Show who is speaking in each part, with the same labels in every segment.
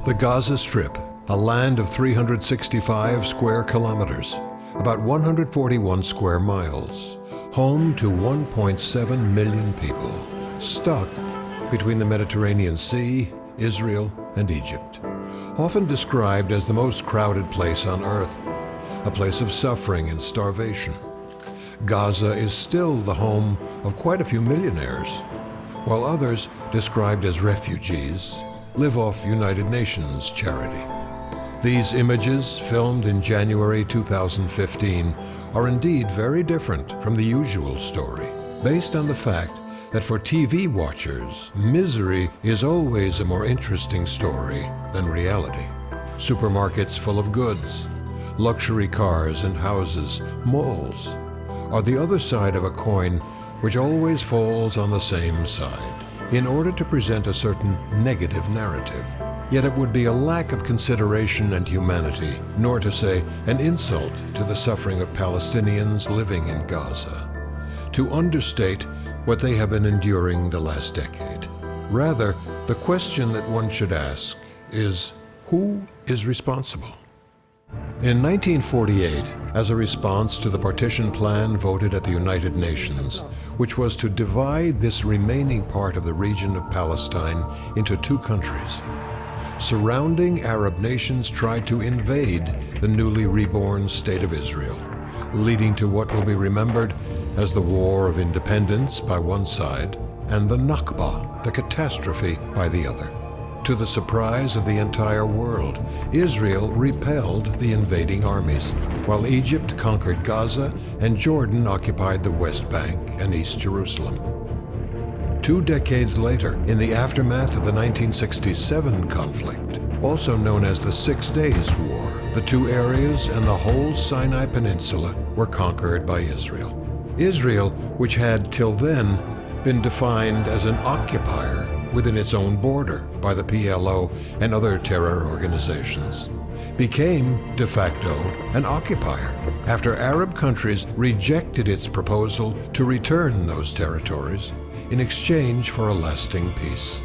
Speaker 1: The Gaza Strip, a land of 365 square kilometers, about 141 square miles, home to 1.7 million people, stuck between the Mediterranean Sea, Israel, and Egypt. Often described as the most crowded place on earth, a place of suffering and starvation. Gaza is still the home of quite a few millionaires, while others, described as refugees, live off United Nations charity. These images, filmed in January 2015, are indeed very different from the usual story, based on the fact that for TV watchers, misery is always a more interesting story than reality. Supermarkets full of goods, luxury cars and houses, malls, are the other side of a coin which always falls on the same side, in order to present a certain negative narrative. Yet it would be a lack of consideration and humanity, nor to say an insult to the suffering of Palestinians living in Gaza, to understate what they have been enduring the last decade. Rather, the question that one should ask is, who is responsible? In 1948, as a response to the partition plan voted at the United Nations, which was to divide this remaining part of the region of Palestine into two countries, surrounding Arab nations tried to invade the newly reborn State of Israel, leading to what will be remembered as the War of Independence by one side and the Nakba, the catastrophe, by the other. To the surprise of the entire world, Israel repelled the invading armies, while Egypt conquered Gaza and Jordan occupied the West Bank and East Jerusalem. 2 decades later, in the aftermath of the 1967 conflict, also known as the 6 Days War, the two areas and the whole Sinai Peninsula were conquered by Israel. Israel, which had till then been defined as an occupier within its own border by the PLO and other terror organizations, became de facto an occupier after Arab countries rejected its proposal to return those territories in exchange for a lasting peace.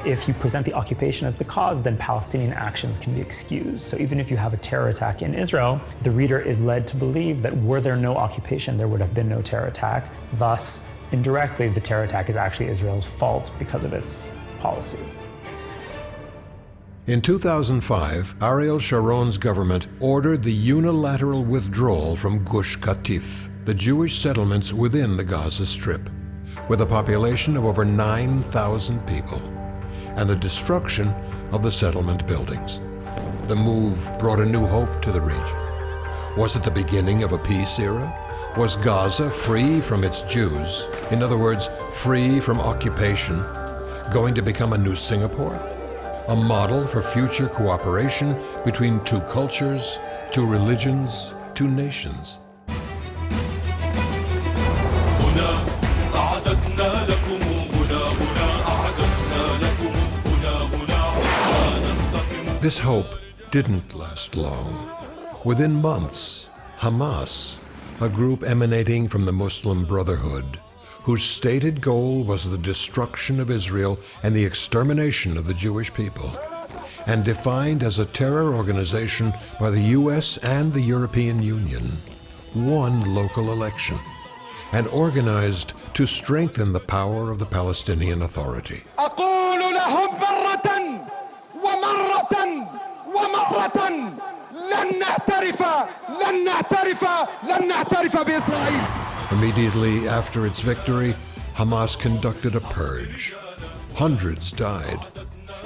Speaker 2: If you present the occupation as the cause, then Palestinian actions can be excused. So even if you have a terror attack in Israel, the reader is led to believe that were there no occupation, there would have been no terror attack. Thus, indirectly, the terror attack is actually Israel's fault because of its policies.
Speaker 1: In 2005, Ariel Sharon's government ordered the unilateral withdrawal from Gush Katif, the Jewish settlements within the Gaza Strip, with a population of over 9,000 people, and the destruction of the settlement buildings. The move brought a new hope to the region. Was it the beginning of a peace era? Was Gaza free from its Jews, in other words, free from occupation, going to become a new Singapore? A model for future cooperation between two cultures, two religions, two nations? This hope didn't last long. Within months, Hamas, a group emanating from the Muslim Brotherhood, whose stated goal was the destruction of Israel and the extermination of the Jewish people, and defined as a terror organization by the US and the European Union, won local election and organized to strengthen the power of the Palestinian Authority. Immediately after its victory, Hamas conducted a purge. Hundreds died.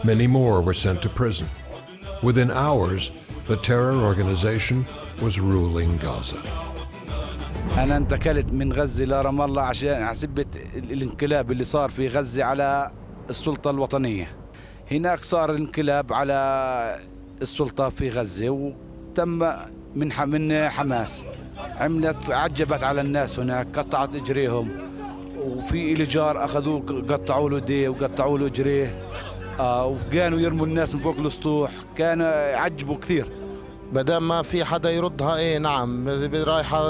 Speaker 1: Many more were sent to prison. Within hours, the terror organization was ruling Gaza.
Speaker 3: أنا انتقلت من غزة لرام الله عشان حسبة الانقلاب اللي صار في غزة على السلطة الوطنية. هناك صار الانقلاب على السلطة في غزة وتم من حماس عجبت على الناس هناك، قطعت اجريهم، وفي الجار اخذوه قطعوا له ايديه وقطعوا له اجريه، وكانوا يرموا الناس من فوق الاسطوح، كان عجبوا كثير.
Speaker 4: مادام ما في حدا يردها، ايه نعم رايحه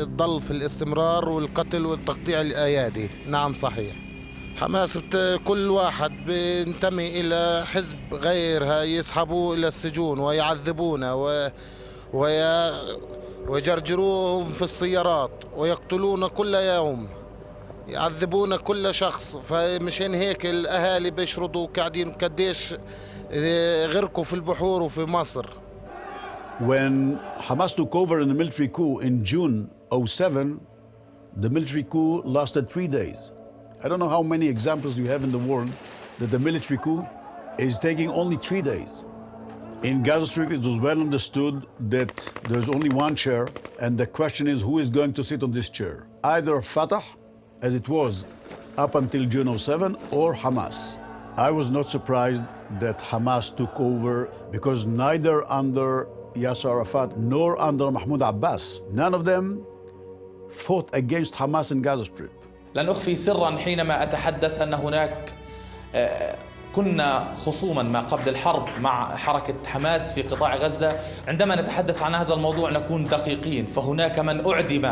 Speaker 4: تضل في الاستمرار والقتل والتقطيع الايادي، نعم صحيح. حماس كل واحد بينتمي إلى حزب غيرها يسحبوه إلى السجون ويعذبونه ويجرجروهم في السيارات ويقتلون كل يوم، يعذبون كل شخص. فمشان هيك الأهالي بيشردوا قاعدين قديش غرقوا في البحور وفي مصر.
Speaker 5: When Hamas took over in the military coup in June 2007, the military coup lasted 3 days. I don't know how many examples you have in the world that the military coup is taking only 3 days. In Gaza Strip, it was well understood that there's only one chair, and the question is who is going to sit on this chair? Either Fatah, as it was up until June 2007, or Hamas. I was not surprised that Hamas took over because neither under Yasser Arafat nor under Mahmoud Abbas, none of them fought against Hamas in Gaza Strip.
Speaker 6: لن أخفي سراً حينما أتحدث أن هناك كنا خصوماً ما قبل الحرب مع حركة حماس في قطاع غزة. عندما نتحدث عن هذا الموضوع نكون دقيقين، فهناك من أعدم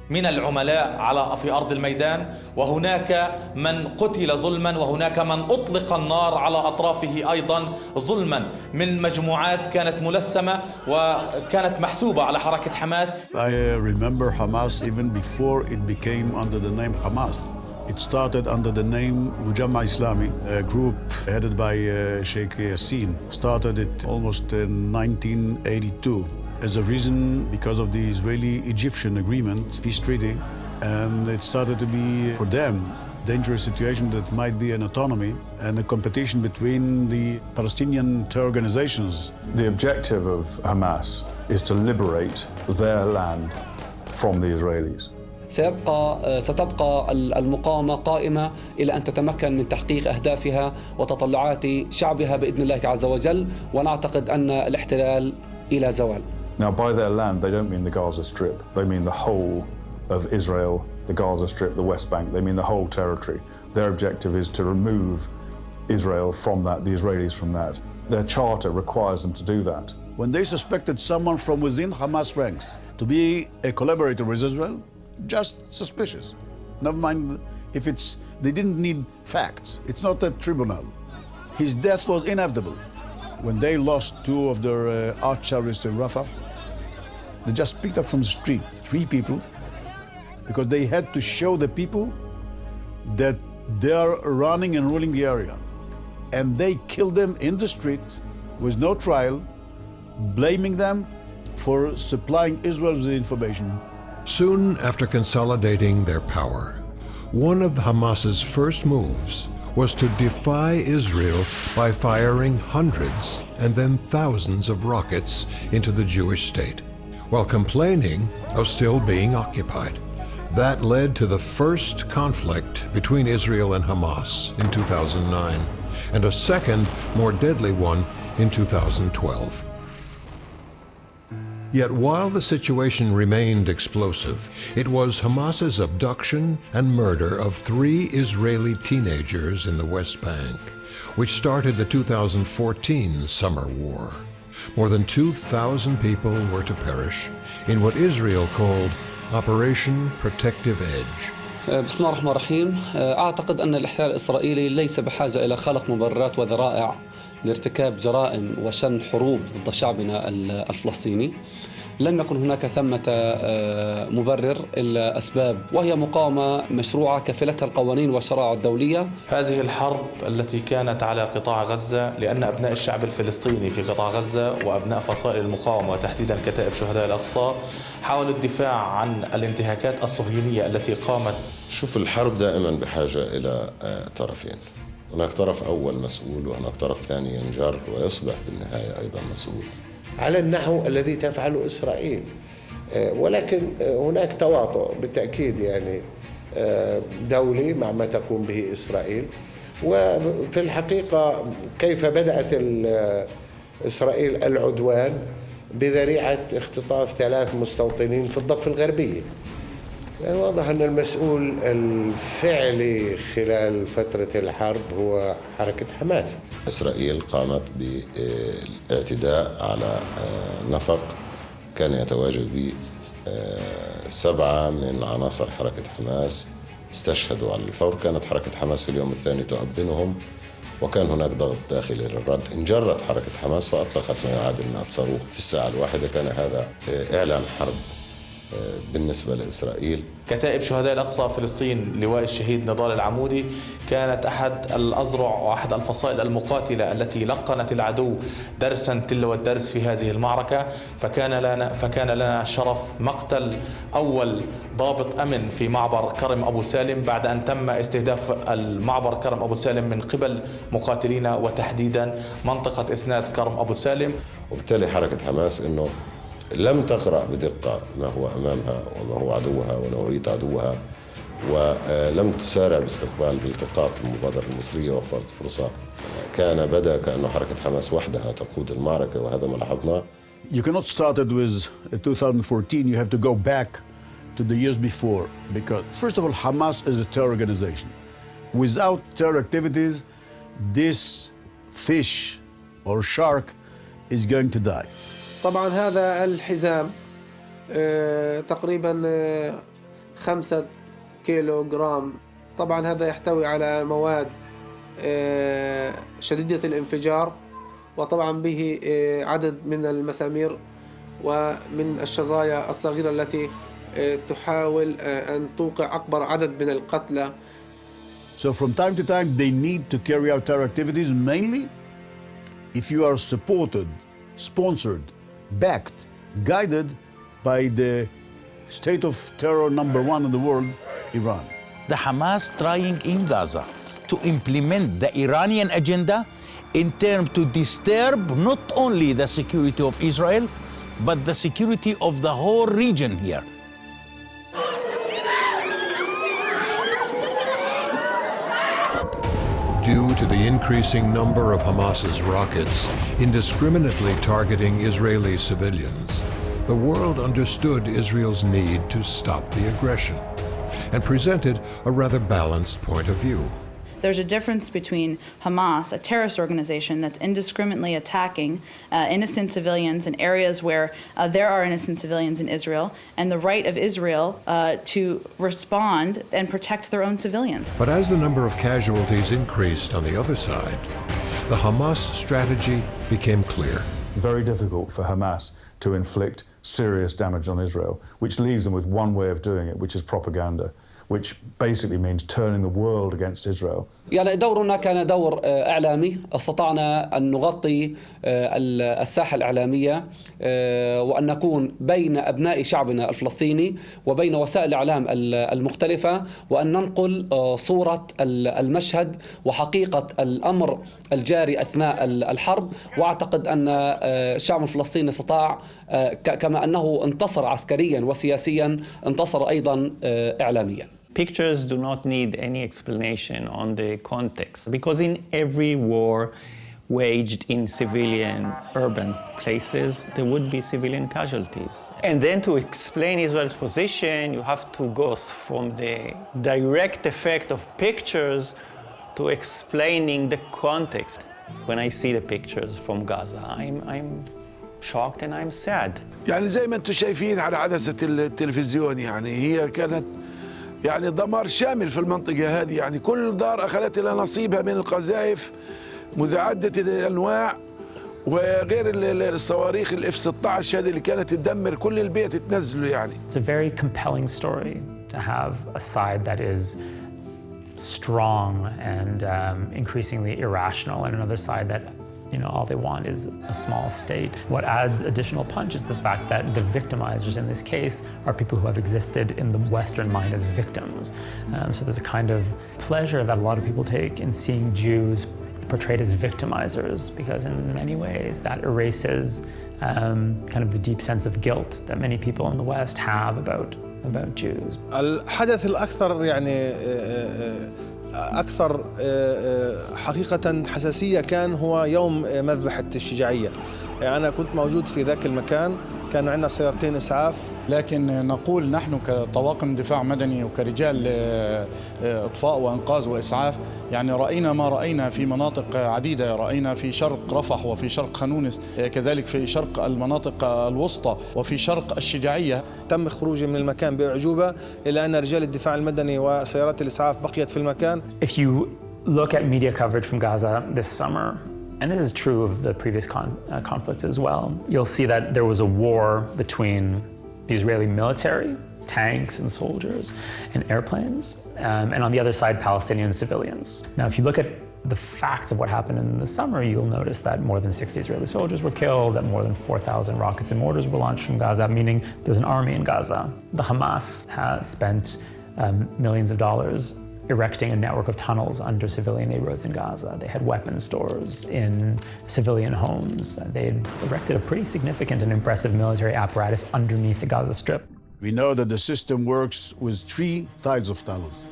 Speaker 6: من العملاء في أرض الميدان، وهناك من قتل ظلماً، وهناك من أطلق النار على أطرافه أيضاً ظلماً من مجموعات كانت ملثمة وكانت محسوبة على حركة حماس.
Speaker 5: I remember Hamas even before it became under the name Hamas. It started under the name Mujamma Islami, a group headed by Sheikh Yassin. Started it almost in 1982. As a reason, because of the Israeli-Egyptian agreement, peace treaty, and it started to be, for them, dangerous situation that might be an autonomy and a competition between the Palestinian terror organizations.
Speaker 7: The objective of Hamas is to liberate their land from the Israelis.
Speaker 8: ستبقى المقاومة قائمة إلى أن تتمكن من تحقيق أهدافها وتطلعات شعبها بإذن الله عز وجل، ونعتقد أن الاحتلال إلى زوال.
Speaker 7: Now, by their land, they don't mean the Gaza Strip. They mean the whole of Israel, the Gaza Strip, the West Bank. They mean the whole territory. Their objective is to remove Israel from that, the Israelis from that. Their charter requires them to do that.
Speaker 5: When they suspected someone from within Hamas ranks to be a collaborator with Israel, just suspicious. Never mind if they didn't need facts. It's not a tribunal. His death was inevitable. When they lost 2 of their arch terrorists in Rafah, they just picked up from the street 3 people because they had to show the people that they are running and ruling the area. And they killed them in the street with no trial, blaming them for supplying Israel with the information.
Speaker 1: Soon after consolidating their power, one of Hamas's first moves was to defy Israel by firing hundreds and then thousands of rockets into the Jewish state, while complaining of still being occupied. That led to the first conflict between Israel and Hamas in 2009, and a second, more deadly one in 2012. Yet while the situation remained explosive, it was Hamas's abduction and murder of 3 Israeli teenagers in the West Bank, which started the 2014 Summer War. More than 2,000 people were to perish in what Israel called Operation Protective Edge.
Speaker 8: بسم الله الرحمن الرحيم. أعتقد أن الاحتلال الإسرائيلي ليس بحاجة إلى خلق مبررات وذرائع لارتكاب جرائم وشن حروب ضد شعبنا الفلسطيني. لم يكن هناك ثمة مبرر إلا أسباب، وهي مقاومة مشروعة كفلتها القوانين والشرائع الدولية.
Speaker 6: هذه الحرب التي كانت على قطاع غزة لأن أبناء الشعب الفلسطيني في قطاع غزة وأبناء فصائل المقاومة وتحديدا كتائب شهداء الأقصى حاولوا الدفاع عن الانتهاكات الصهيونية التي قامت.
Speaker 9: شوف، الحرب دائما بحاجة إلى طرفين. هناك طرف أول مسؤول وهناك طرف ثاني ينجر ويصبح بالنهاية أيضا مسؤول
Speaker 10: على النحو الذي تفعله إسرائيل. ولكن هناك تواطؤ بالتأكيد يعني دولي مع ما تقوم به إسرائيل. وفي الحقيقة كيف بدأت إسرائيل العدوان بذريعة اختطاف 3 مستوطنين في الضفة الغربية. يعني واضح أن المسؤول الفعلي خلال فترة الحرب هو حركة حماس.
Speaker 9: إسرائيل قامت بالاعتداء على نفق كان يتواجد به 7 من عناصر حركة حماس استشهدوا على الفور. كانت حركة حماس في اليوم الثاني تؤبنهم، وكان هناك ضغط داخلي للرد. انجرت حركة حماس فأطلقت ما يعادل 100 صاروخ في الساعة الواحدة. كان هذا إعلان حرب بالنسبة لإسرائيل.
Speaker 6: كتائب شهداء الأقصى فلسطين لواء الشهيد نضال العمودي كانت أحد الأذرع وأحد الفصائل المقاتلة التي لقنت العدو درسا تلو الدرس في هذه المعركة. فكان لنا شرف مقتل أول ضابط أمن في معبر كرم أبو سالم بعد أن تم استهداف المعبر كرم أبو سالم من قبل مقاتلين، وتحديدا منطقة إسناد كرم أبو سالم.
Speaker 9: وبالتالي حركة حماس إنه لم تقرأ بدقة ما هو أمامها وما هو عدوها ونوعية عدوها، ولم تسارع باستقبال بالتقاط المبادرة المصرية ووفرت فرصة. كان بدا كأنه حركة حماس وحدها تقود المعركة، وهذا ما لاحظناه.
Speaker 5: You cannot start it with 2014. You have to go back to the years before, because first of all, Hamas is a terror organization. Without terror activities, this fish or shark is going to die.
Speaker 11: طبعا هذا الحزام تقريبا 5 كيلو جرام. طبعا هذا يحتوي على مواد شديدة الانفجار، وطبعا به عدد من المسامير ومن الشظايا الصغيرة التي تحاول أن توقع أكبر عدد من القتلى.
Speaker 5: So from time to time they need to carry out terror activities, mainly if you are supported, sponsored, backed, guided by the state of terror #1 in the world, Iran.
Speaker 12: The Hamas trying in Gaza to implement the Iranian agenda in terms to disturb not only the security of Israel, but the security of the whole region here.
Speaker 1: Due to the increasing number of Hamas's rockets indiscriminately targeting Israeli civilians, the world understood Israel's need to stop the aggression and presented a rather balanced point of view.
Speaker 13: There's a difference between Hamas, a terrorist organization that's indiscriminately attacking innocent civilians in areas where there are innocent civilians in Israel, and the right of Israel to respond and protect their own civilians.
Speaker 1: But as the number of casualties increased on the other side, the Hamas strategy became clear.
Speaker 7: Very difficult for Hamas to inflict serious damage on Israel, which leaves them with one way of doing it, which is propaganda, which basically means turning the world against Israel.
Speaker 8: يعني دورنا كان دور إعلامي. استطعنا أن نغطي الساحة الإعلامية وأن نكون بين أبناء شعبنا الفلسطيني وبين وسائل الإعلام المختلفة، وأن ننقل صورة المشهد وحقيقة الأمر الجاري أثناء الحرب. وأعتقد أن الشعب الفلسطيني استطاع، كما أنه انتصر عسكريا وسياسيا، انتصر أيضا إعلاميا.
Speaker 14: Pictures do not need any explanation on the context, because in every war waged in civilian urban places, there would be civilian casualties. And then to explain Israel's position, you have to go from the direct effect of pictures to explaining the context. When I see the pictures from Gaza, I'm shocked and I'm sad.
Speaker 15: يعني زي ما انتم شايفين على عدسة التلفزيون، يعني هي كانت يعني دمار شامل في المنطقة هذه. يعني كل دار أخذت لها نصيبها من القذائف متعددة الأنواع، وغير الصواريخ الF-16 هذه اللي كانت تدمر كل البيت تنزله. يعني
Speaker 2: It's a very compelling story to have a side that is strong and increasingly irrational, and another side that, you know, all they want is a small state. What adds additional punch is the fact that the victimizers in this case are people who have existed in the Western mind as victims. So there's a kind of pleasure that a lot of people take in seeing Jews portrayed as victimizers, because in many ways that erases kind of the deep sense of guilt that many people in the West have about Jews.
Speaker 16: الحدث الأكثر يعني أكثر حقيقة حساسية كان هو يوم مذبحة الشجاعية. أنا كنت موجود في ذاك المكان، كان عندنا سيارتين إسعاف.
Speaker 17: لكن نقول نحن كطواقم دفاع مدني وكرجال إطفاء وإنقاذ وإسعاف، يعني رأينا ما رأينا في مناطق عديدة، رأينا في شرق رفح وفي شرق خانونس، كذلك في شرق المناطق الوسطى وفي شرق الشجاعية.
Speaker 16: تم خروجي من المكان بأعجوبة، إلا أن رجال الدفاع المدني وسيارات الإسعاف بقيت في المكان.
Speaker 2: If you look at media coverage from Gaza this summer, and this is true of the previous conflicts as well, you'll see that there was a war between the Israeli military, tanks and soldiers and airplanes, and on the other side, Palestinian civilians. Now, if you look at the facts of what happened in the summer, you'll notice that more than 60 Israeli soldiers were killed, that more than 4,000 rockets and mortars were launched from Gaza, meaning there's an army in Gaza. The Hamas has spent millions of dollars erecting a network of tunnels under civilian neighborhoods in Gaza. They had weapon stores in civilian homes. They had erected a pretty significant and impressive military apparatus underneath the Gaza Strip.
Speaker 5: We know that the system works with 3 types of tunnels.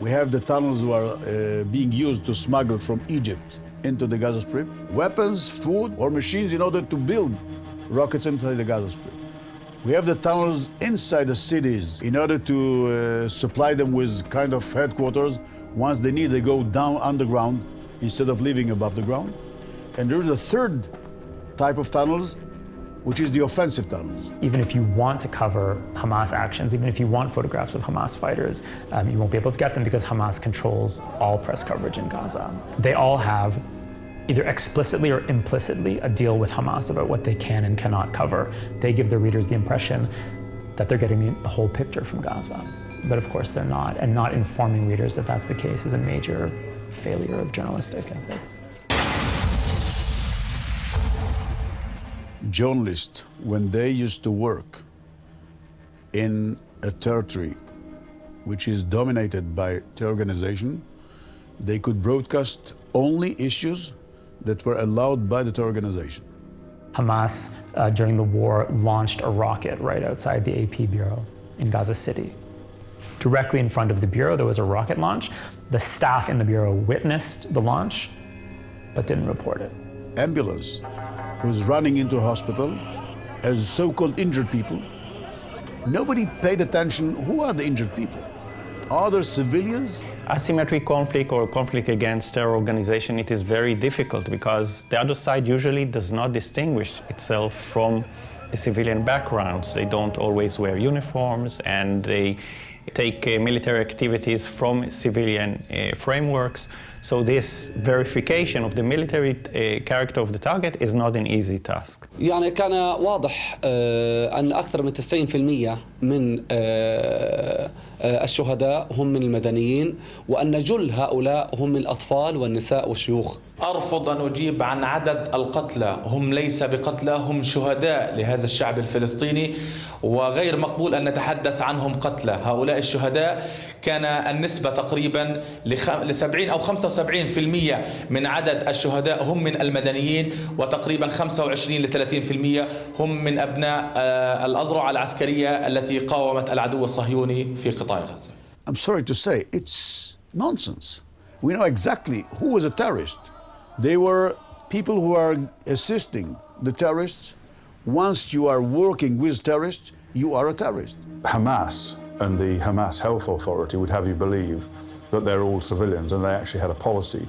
Speaker 5: We have the tunnels that are being used to smuggle from Egypt into the Gaza Strip, weapons, food, or machines in order to build rockets inside the Gaza Strip. We have the tunnels inside the cities in order to supply them with kind of headquarters. Once they need, they go down underground instead of living above the ground. And there's a third type of tunnels, which is the offensive tunnels.
Speaker 2: Even if you want to cover Hamas actions, even if you want photographs of Hamas fighters, you won't be able to get them because Hamas controls all press coverage in Gaza. They all have, either explicitly or implicitly, a deal with Hamas about what they can and cannot cover. They give their readers the impression that they're getting the whole picture from Gaza. But of course they're not, and not informing readers that that's the case is a major failure of journalistic ethics.
Speaker 5: Journalists, when they used to work in a territory which is dominated by the organization, they could broadcast only issues that were allowed by the organization.
Speaker 2: Hamas, during the war, launched a rocket right outside the AP bureau in Gaza City. Directly in front of the bureau, there was a rocket launch. The staff in the bureau witnessed the launch, but didn't report it.
Speaker 5: Ambulance was running into a hospital as so-called injured people. Nobody paid attention. Who are the injured people? Are there civilians?
Speaker 14: Asymmetric conflict or conflict against terror organization, it is very difficult because the other side usually does not distinguish itself from the civilian backgrounds. They don't always wear uniforms and they take military activities from civilian frameworks. So this verification of the military character of the target is not an easy task.
Speaker 8: يعني كان واضح أن أكثر من 90% من الشهداء هم من المدنيين وأن جل هؤلاء هم من الأطفال والنساء والشيوخ.
Speaker 6: أرفض أن أجيب عن عدد القتلى، هم ليس بقتلى، هم شهداء لهذا الشعب الفلسطيني، وغير مقبول أن نتحدث عنهم قتلى. هؤلاء الشهداء كان النسبة تقريبا ل70 أو 75% من عدد الشهداء هم من المدنيين، وتقريبا 25 ل 30% هم من أبناء الأذرع العسكرية التي قاومت العدو الصهيوني في قطاع غزة.
Speaker 5: I'm sorry to say, it's nonsense. We know exactly who was a terrorist. They were people who are assisting the terrorists. Once you are working with terrorists, you are a terrorist.
Speaker 7: Hamas and the Hamas Health Authority would have you believe that they're all civilians, and they actually had a policy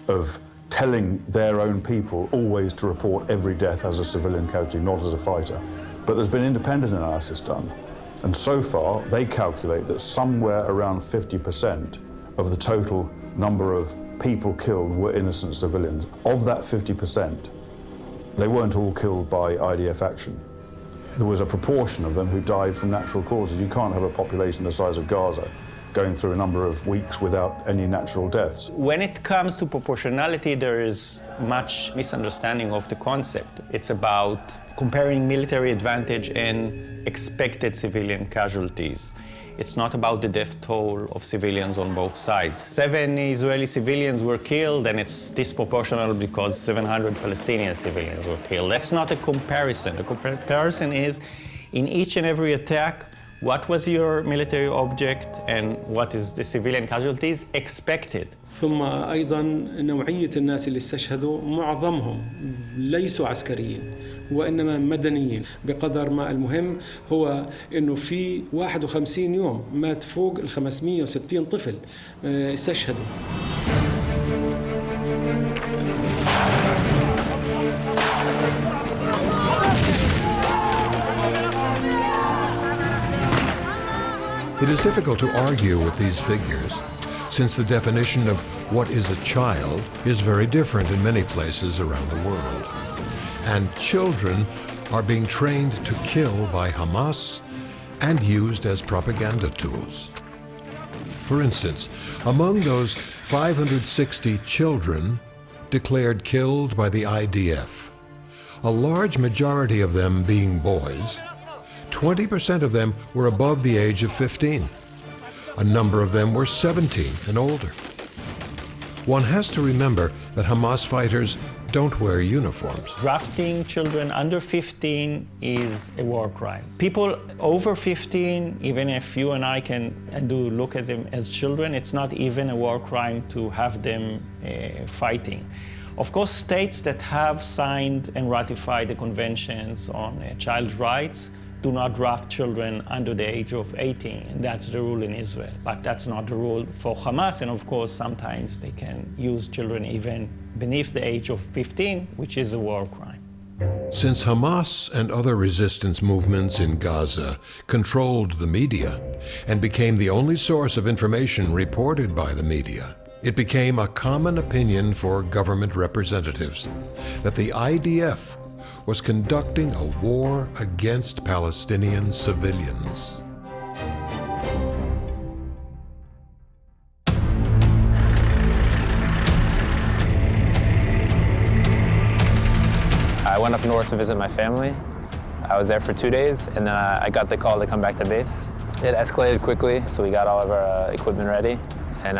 Speaker 7: of telling their own people always to report every death as a civilian casualty, not as a fighter. But there's been independent analysis done, and so far they calculate that somewhere around 50% of the total number of people killed were innocent civilians. Of that 50%, they weren't all killed by IDF action. There was a proportion of them who died from natural causes. You can't have a population the size of Gaza going through a number of weeks without any natural deaths.
Speaker 14: When it comes to proportionality, there is much misunderstanding of the concept. It's about comparing military advantage and expected civilian casualties. It's not about the death toll of civilians on both sides. 7 Israeli civilians were killed, and it's disproportional because 700 Palestinian civilians were killed. That's not a comparison. The comparison is, in each and every attack, what was your military object and what is the civilian casualties expected
Speaker 18: ثم أيضا نوعية الناس اللي استشهدوا معظمهم ليسوا عسكريين وإنما مدنيين، بقدر ما المهم هو أنه في 51 يوم مات فوق 560 طفل استشهدوا.
Speaker 1: It is difficult to argue with these figures, since the definition of what is a child is very different in many places around the world. And children are being trained to kill by Hamas and used as propaganda tools. For instance, among those 560 children declared killed by the IDF, a large majority of them being boys, 20% of them were above the age of 15. A number of them were 17 and older. One has to remember that Hamas fighters don't wear uniforms.
Speaker 14: Drafting children under 15 is a war crime. People over 15, even if you and I can look at them as children, it's not even a war crime to have them fighting. Of course, states that have signed and ratified the conventions on child rights do not draft children under the age of 18, and that's the rule in Israel. But that's not the rule for Hamas, and of course, sometimes they can use children even beneath the age of 15, which is a war crime.
Speaker 1: Since Hamas and other resistance movements in Gaza controlled the media and became the only source of information reported by the media, it became a common opinion for government representatives that the IDF was conducting a war against Palestinian civilians.
Speaker 19: I went up north to visit my family. I was there for 2 days, and then I got the call to come back to base. It escalated quickly, so we got all of our equipment ready, and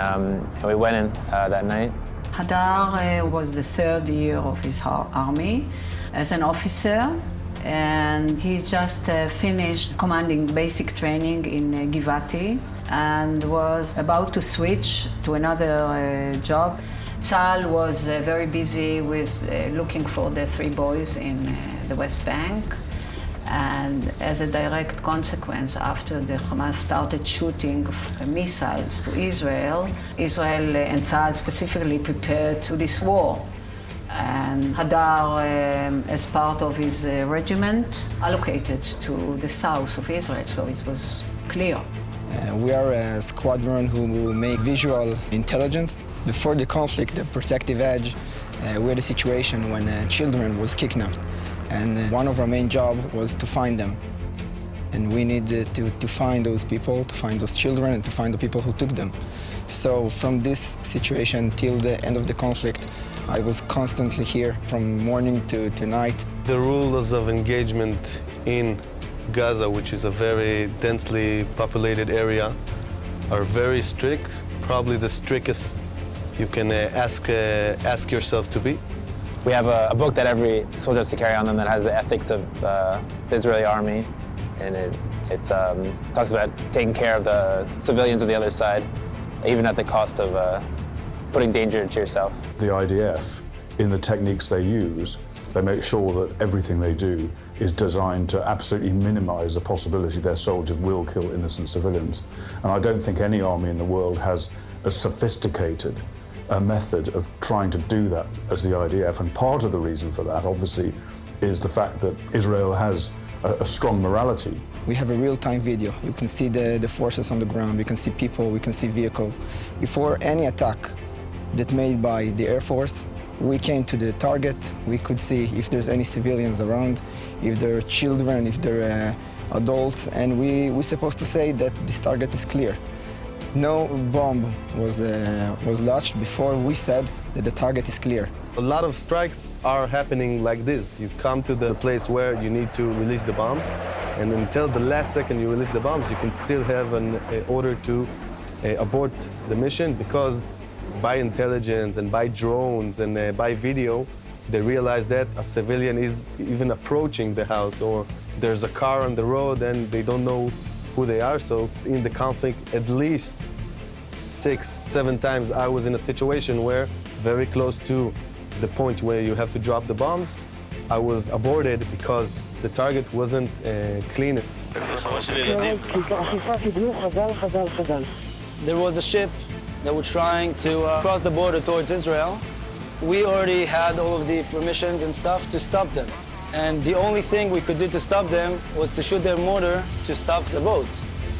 Speaker 19: we went in that night.
Speaker 20: Hadar was the third year of his army as an officer, and he just finished commanding basic training in Givati and was about to switch to another job. Tzal was very busy with looking for the 3 boys in the West Bank, and as a direct consequence, after the Hamas started shooting missiles to Israel, Israel and Tzal specifically prepared to this war. And Hadar, as part of his regiment, allocated to the south of Israel, so it was clear.
Speaker 21: We are a squadron who make visual intelligence. Before the conflict, the protective edge, we had a situation when children was kidnapped, and one of our main job was to find them. And we needed to find those people, to find those children, and to find the people who took them. So from this situation till the end of the conflict, I was constantly here from morning to night.
Speaker 22: The rules of engagement in Gaza, which is a very densely populated area, are very strict, probably the strictest you can ask yourself to be.
Speaker 19: We have a book that every soldier has to carry on them that has the ethics of the Israeli army, and it talks about taking care of the civilians of the other side, even at the cost of putting danger to yourself.
Speaker 7: The IDF, in the techniques they use, they make sure that everything they do is designed to absolutely minimize the possibility their soldiers will kill innocent civilians. And I don't think any army in the world has as sophisticated a method of trying to do that as the IDF. And part of the reason for that, obviously, is the fact that Israel has a strong morality.
Speaker 21: We have a real-time video. You can see the forces on the ground, we can see people, we can see vehicles. Before any attack that made by the Air Force, we came to the target. We could see if there's any civilians around, if there are children, if there are adults, and we're supposed to say that this target is clear. No bomb was launched before we said that the target is clear.
Speaker 22: A lot of strikes are happening like this. You come to the place where you need to release the bombs, and until the last second you release the bombs, you can still have an order to abort the mission, because by intelligence and by drones and by video, they realize that a civilian is even approaching the house, or there's a car on the road and they don't know who they are. So in the conflict, at least 6, 7 times I was in a situation where very close to the point where you have to drop the bombs, I was aborted because the target wasn't clean.
Speaker 3: There was a ship that were trying to cross the border towards Israel. We already had all of the permissions and stuff to stop them. And the only thing we could do to stop them was to shoot their mortar to stop the boat.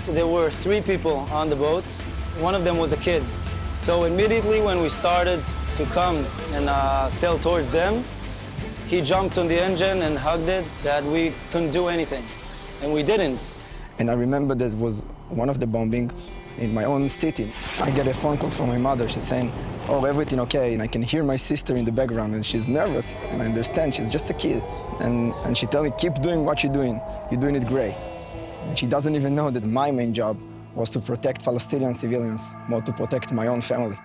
Speaker 3: There were 3 people on the boat. One of them was a kid. So immediately when we started to come and sail towards them, he jumped on the engine and hugged it that we couldn't do anything. And we didn't.
Speaker 21: And I remember that was one of the bombing in my own city. I get a phone call from my mother. She's saying, oh, everything okay? And I can hear my sister in the background, and she's nervous. And I understand she's just a kid. And she told me, keep doing what you're doing. You're doing it great. And she doesn't even know that my main job was to protect Palestinian civilians, more to protect my own family.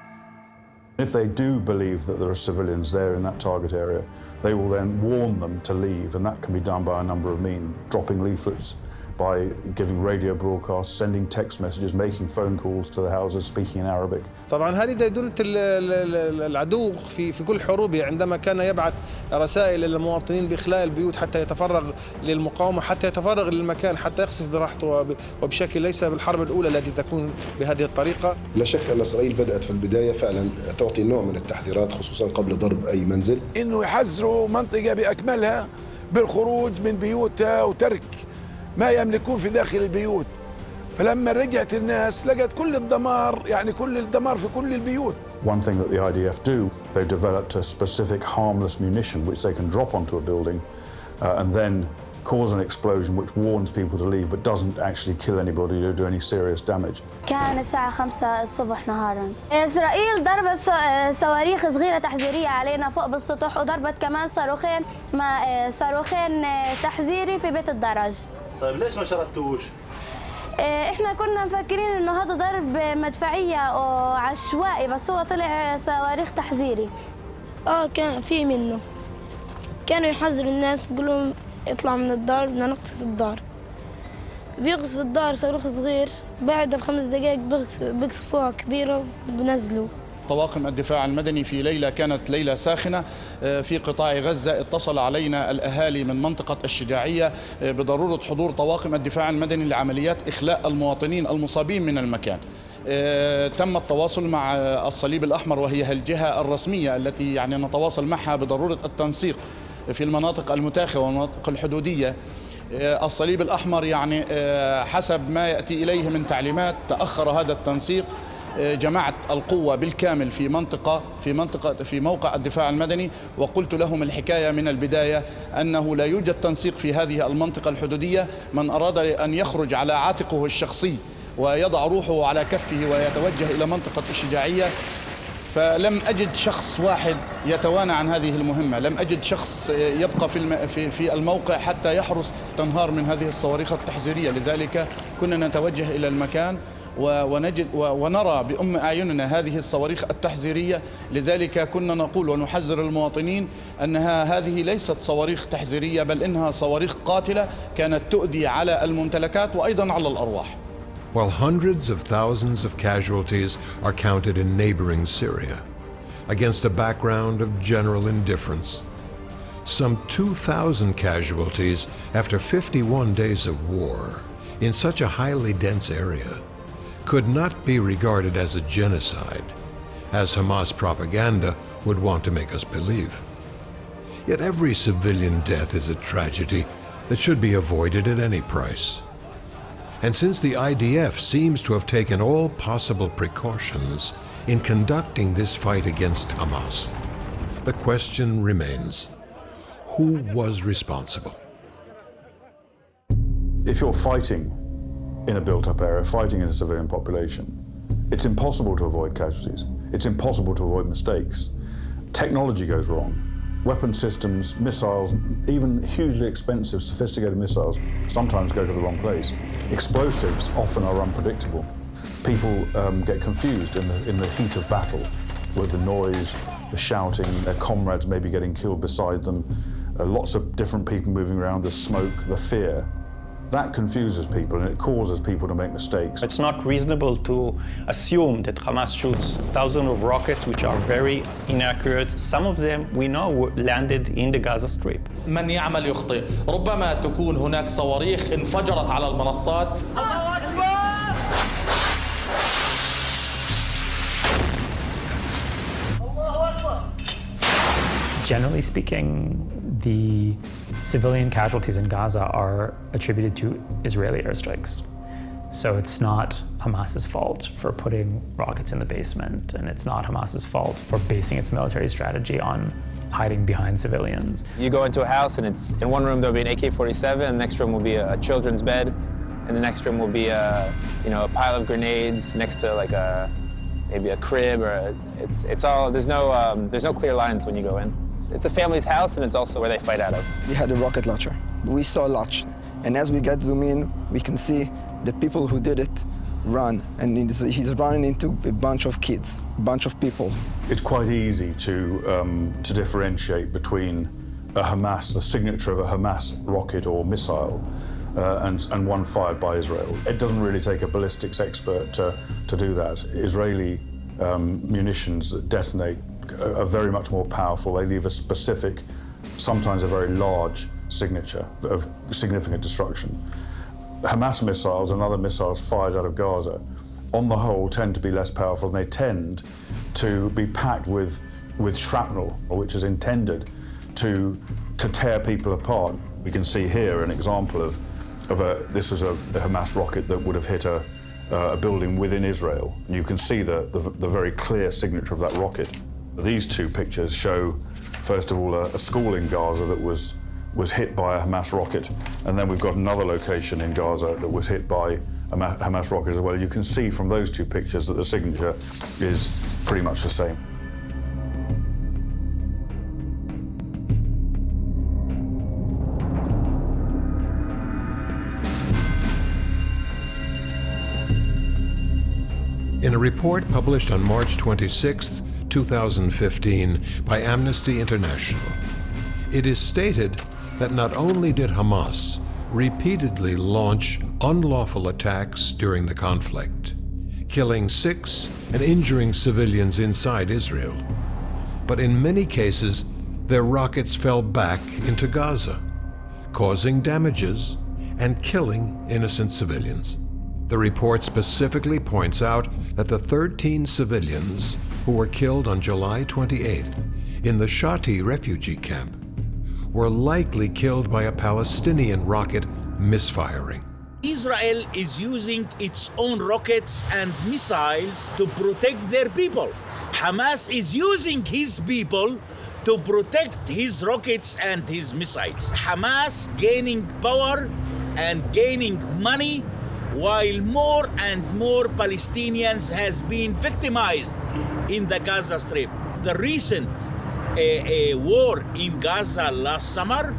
Speaker 7: If they do believe that there are civilians there in that target area, they will then warn them to leave, and that can be done by a number of means, dropping leaflets, by giving radio broadcasts, sending text messages, making phone calls to the houses, speaking in Arabic.
Speaker 16: طبعا هذه ديدنة العدو في كل حروبه عندما كان يبعث رسائل للمواطنين بإخلاء البيوت حتى يتفرغ للمقاومة، حتى يتفرغ للمكان، حتى يقصف براحته وبشكل ليس بالحرب الأولى التي تكون بهذه الطريقة.
Speaker 4: لا شك أن إسرائيل بدأت في البداية فعلا تعطي نوع من التحذيرات خصوصا قبل ضرب أي منزل.
Speaker 15: إنه يحذروا منطقة بأكملها بالخروج من بيوتها وترك ما يملكون في داخل البيوت. فلما رجعت الناس لقت كل الدمار، يعني كل الدمار في كل البيوت.
Speaker 7: One thing that the IDF do, they've developed a specific harmless munition which they can drop onto a building and then cause an explosion which warns people to leave but doesn't actually kill anybody or do any serious damage.
Speaker 23: كان الساعة 5 الصبح نهارا. إسرائيل ضربت صواريخ صغيرة تحذيرية علينا فوق بالسطح، وضربت كمان صاروخين تحذيري في بيت الدرج.
Speaker 24: طيب ليش ما شردتوش؟
Speaker 23: احنا كنا مفكرين انه هذا ضرب مدفعية او عشوائي، بس هو طلع صواريخ تحذيري.
Speaker 25: كان في منه. كانوا يحذروا الناس يقولوا اطلع من الدار، بدنا نقصف الدار. بيقصف الدار صاروخ صغير، بعد ب5 دقائق بيقصفوها كبيرة وبنزلوا.
Speaker 17: طواقم الدفاع المدني في ليلة كانت ليلة ساخنة في قطاع غزة. اتصل علينا الأهالي من منطقة الشجاعية بضرورة حضور طواقم الدفاع المدني لعمليات إخلاء المواطنين المصابين من المكان. تم التواصل مع الصليب الأحمر، وهي الجهة الرسمية التي يعني نتواصل معها بضرورة التنسيق في المناطق المتاخمة والمناطق الحدودية. الصليب الأحمر يعني حسب ما يأتي إليه من تعليمات تأخر هذا التنسيق. جمعت القوة بالكامل في موقع الدفاع المدني، وقلت لهم الحكاية من البداية أنه لا يوجد تنسيق في هذه المنطقة الحدودية. من أراد أن يخرج على عاتقه الشخصي ويضع روحه على كفه ويتوجه إلى منطقة الشجاعية، فلم أجد شخص واحد يتوانى عن هذه المهمة. لم أجد شخص يبقى في الموقع حتى يحرس تنهار من هذه الصواريخ التحذيرية. لذلك كنا نتوجه إلى المكان ونجد ونرى بأم أعيننا هذه الصواريخ التحذيرية. لذلك كنا نقول ونحذر المواطنين أنها هذه ليست صواريخ تحذيرية، بل إنها صواريخ قاتلة كانت تؤدي على الممتلكات وأيضا على الأرواح.
Speaker 1: While hundreds of thousands of casualties are counted in neighboring Syria, against a background of general indifference, some 2,000 casualties after 51 days of war in such a highly dense area could not be regarded as a genocide, as Hamas propaganda would want to make us believe. Yet every civilian death is a tragedy that should be avoided at any price. And since the IDF seems to have taken all possible precautions in conducting this fight against Hamas, the question remains, who was responsible?
Speaker 7: If you're fighting in a built-up area, fighting in a civilian population, it's impossible to avoid casualties. It's impossible to avoid mistakes. Technology goes wrong. Weapon systems, missiles, even hugely expensive, sophisticated missiles sometimes go to the wrong place. Explosives often are unpredictable. People get confused in the heat of battle with the noise, the shouting, their comrades maybe getting killed beside them, lots of different people moving around, the smoke, the fear. That confuses people and it causes people to make mistakes.
Speaker 14: It's not reasonable to assume that Hamas shoots thousands of rockets which are very inaccurate. Some of them we know landed in the Gaza Strip.
Speaker 6: من يعمل يخطئ. ربما تكون هناك صواريخ انفجرت على المنصات. الله أكبر!
Speaker 2: Generally speaking, the civilian casualties in Gaza are attributed to Israeli airstrikes. So it's not Hamas's fault for putting rockets in the basement, and it's not Hamas's fault for basing its military strategy on hiding behind civilians.
Speaker 19: You go into a house and it's in one room there'll be an AK-47, and the next room will be a children's bed, and the next room will be a pile of grenades next to like maybe a crib or it's all there's no clear lines when you go in. It's a family's house, and it's also where they fight out of.
Speaker 21: He had a rocket launcher. We saw launch, and as we get zoom in, we can see the people who did it run, and he's running into a bunch of kids, a bunch of people.
Speaker 7: It's quite easy to differentiate between the signature of a Hamas rocket or missile, and one fired by Israel. It doesn't really take a ballistics expert to do that. Israeli munitions that detonate are very much more powerful. They leave a specific, sometimes a very large signature of significant destruction. Hamas missiles and other missiles fired out of Gaza, on the whole, tend to be less powerful, and they tend to be packed with shrapnel, which is intended to tear people apart. We can see here an example of this is a Hamas rocket that would have hit a building within Israel. And you can see the very clear signature of that rocket. These two pictures show, first of all, a school in Gaza that was hit by a Hamas rocket, and then we've got another location in Gaza that was hit by a Hamas rocket as well. You can see from those two pictures that the signature is pretty much the same.
Speaker 1: In a report published on March 26, 2015 by Amnesty International, it is stated that not only did Hamas repeatedly launch unlawful attacks during the conflict, killing 6 and injuring civilians inside Israel, but in many cases, their rockets fell back into Gaza, causing damages and killing innocent civilians. The report specifically points out that the 13 civilians who were killed on July 28th in the Shati refugee camp were likely killed by a Palestinian rocket misfiring.
Speaker 9: Israel is using its own rockets and missiles to protect their people. Hamas is using his people to protect his rockets and his missiles. Hamas gaining power and gaining money while more and more Palestinians has been victimized in the Gaza Strip. The recent war in Gaza last summer,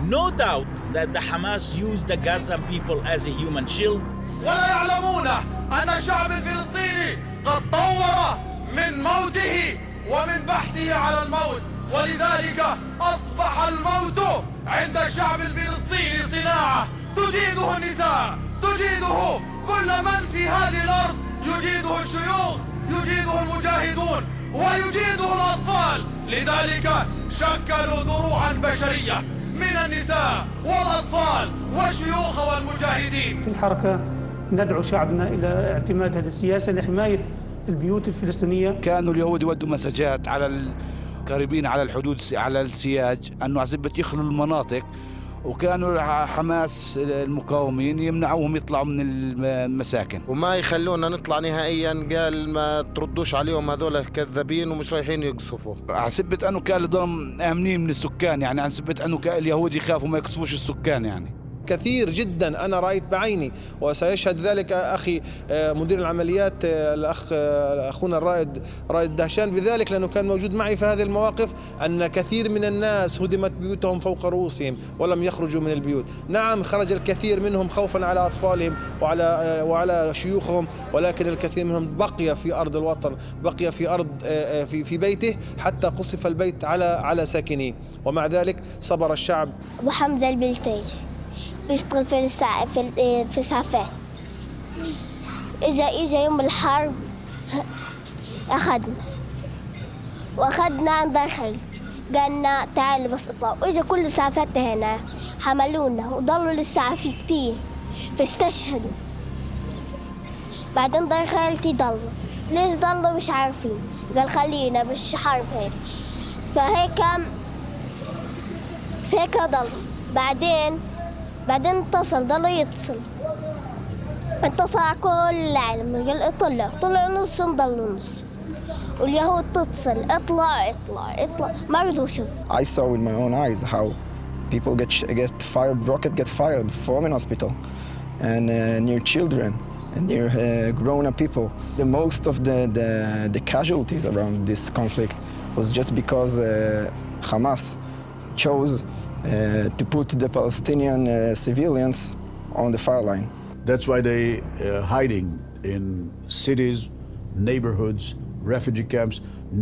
Speaker 9: no doubt that the Hamas used the Gazan people as a human shield.
Speaker 10: ولا يعلمون أن الشعب الفلسطيني قد طور من موته ومن بحثه على الموت، ولذلك أصبح الموت عند الشعب الفلسطيني صناعة تجيده النساء، تجيده كل من في هذه الأرض، يجيده الشيوخ، يجيده المجاهدون، ويجيده الأطفال. لذلك شكلوا دروعا بشرية من النساء والأطفال والشيوخ والمجاهدين.
Speaker 11: في الحركة ندعو شعبنا إلى اعتماد هذه السياسة لحماية البيوت الفلسطينية.
Speaker 12: كانوا اليهود يودوا مساجات على القريبين على الحدود على السياج أنه عزبة يخلوا المناطق، وكانوا حماس المقاومين يمنعوهم يطلعوا من المساكن
Speaker 13: وما يخلونا نطلع نهائيا. قال ما تردوش عليهم، هذول كذابين ومش رايحين يقصفوا.
Speaker 12: حسبت انه كان لضم امنين من السكان، يعني عن سبت انه اليهود يخافوا ما يقصفوش السكان. يعني
Speaker 16: كثير جدا أنا رأيت بعيني، وسيشهد ذلك أخي مدير العمليات الأخ أخونا رائد دهشان بذلك، لأنه كان موجود معي في هذه المواقف، أن كثير من الناس هدمت بيوتهم فوق رؤوسهم ولم يخرجوا من البيوت. نعم خرج الكثير منهم خوفا على أطفالهم وعلى شيوخهم، ولكن الكثير منهم بقي في أرض الوطن، بقي في أرض في بيته حتى قصف البيت على ساكنيه، ومع ذلك صبر الشعب.
Speaker 23: أبو حمزة البلتاجي بيشتغل في الإسعافات. إجا يوم الحرب أخدنا عند دار خالتي، قالنا تعالي بس اطلعوا. إجا كل الإسعافات هنا حملونا وضلوا للساعة في كتير فاستشهدوا. بعدين دار خالتي ضلوا. ليش ضلوا مش عارفين، قال خلينا مش حرب هيك. فهيك ضلوا. بعدين اتصل على كل العالم، قال طلعوا نصهم ضلوا نص. واليهود تتصل اطلع ما رضوش.
Speaker 21: I saw with my own eyes how people get fired, rocket get fired from an hospital, and near children and near grown-up people. The most of the casualties around this conflict was just because Hamas chose to put the Palestinian civilians on the fire line.
Speaker 5: That's why they hiding in cities, neighborhoods, refugee camps,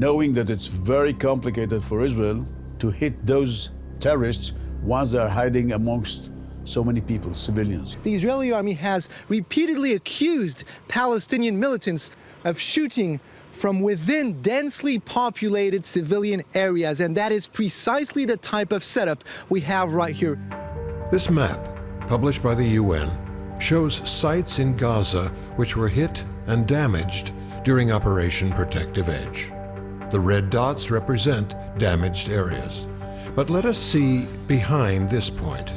Speaker 5: knowing that it's very complicated for Israel to hit those terrorists once they're hiding amongst so many people, civilians.
Speaker 8: The Israeli army has repeatedly accused Palestinian militants of shooting from within densely populated civilian areas, and that is precisely the type of setup we have right here.
Speaker 1: This map, published by the UN, shows sites in Gaza which were hit and damaged during Operation Protective Edge. The red dots represent damaged areas. But let us see behind this point.